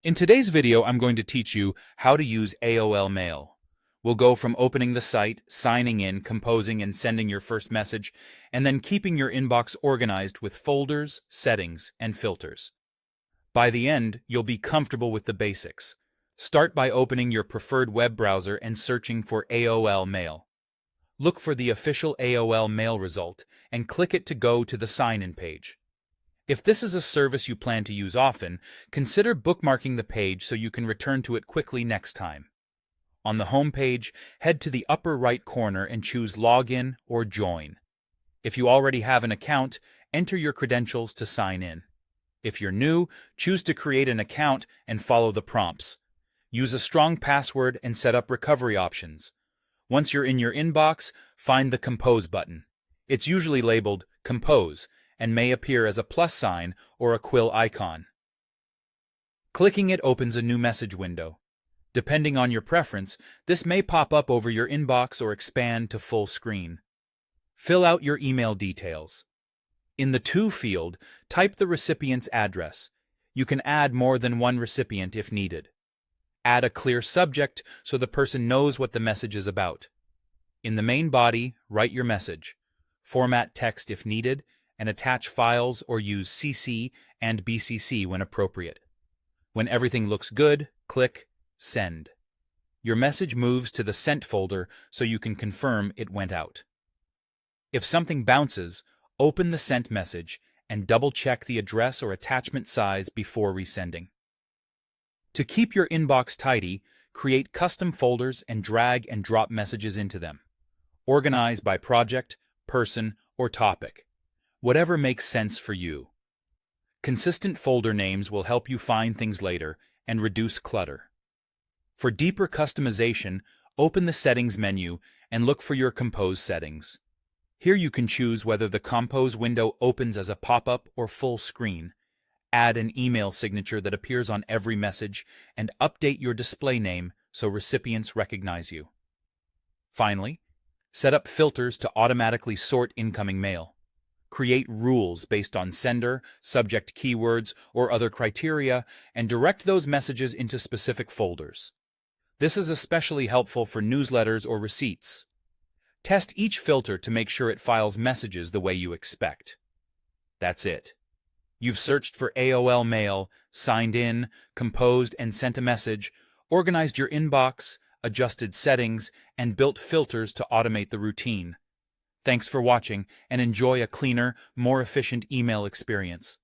In today's video, I'm going to teach you how to use AOL Mail. We'll go from opening the site, signing in, composing and sending your first message, and then keeping your inbox organized with folders, settings, and filters. By the end, you'll be comfortable with the basics. Start by opening your preferred web browser and searching for AOL Mail. Look for the official AOL Mail result and click it to go to the sign-in page. If this is a service you plan to use often, consider bookmarking the page so you can return to it quickly next time. On the home page, head to the upper right corner and choose Login or Join. If you already have an account, enter your credentials to sign in. If you're new, choose to create an account and follow the prompts. Use a strong password and set up recovery options. Once you're in your inbox, find the Compose button. It's usually labeled Compose and may appear as a plus sign or a quill icon. Clicking it opens a new message window. Depending on your preference, this may pop up over your inbox or expand to full screen. Fill out your email details. In the To field, type the recipient's address. You can add more than one recipient if needed. Add a clear subject so the person knows what the message is about. In the main body, write your message. Format text if needed, and attach files or use CC and BCC when appropriate. When everything looks good, click Send. Your message moves to the Sent folder so you can confirm it went out. If something bounces, open the sent message and double-check the address or attachment size before resending. To keep your inbox tidy, create custom folders and drag and drop messages into them. Organize by project, person, or topic. Whatever makes sense for you. Consistent folder names will help you find things later and reduce clutter. For deeper customization, open the Settings menu and look for your Compose settings. Here you can choose whether the Compose window opens as a pop-up or full screen. Add an email signature that appears on every message and update your display name so recipients recognize you. Finally, set up filters to automatically sort incoming mail. Create rules based on sender, subject keywords, or other criteria, and direct those messages into specific folders. This is especially helpful for newsletters or receipts. Test each filter to make sure it files messages the way you expect. That's it. You've searched for AOL Mail, signed in, composed and sent a message, organized your inbox, adjusted settings, and built filters to automate the routine. Thanks for watching, and enjoy a cleaner, more efficient email experience.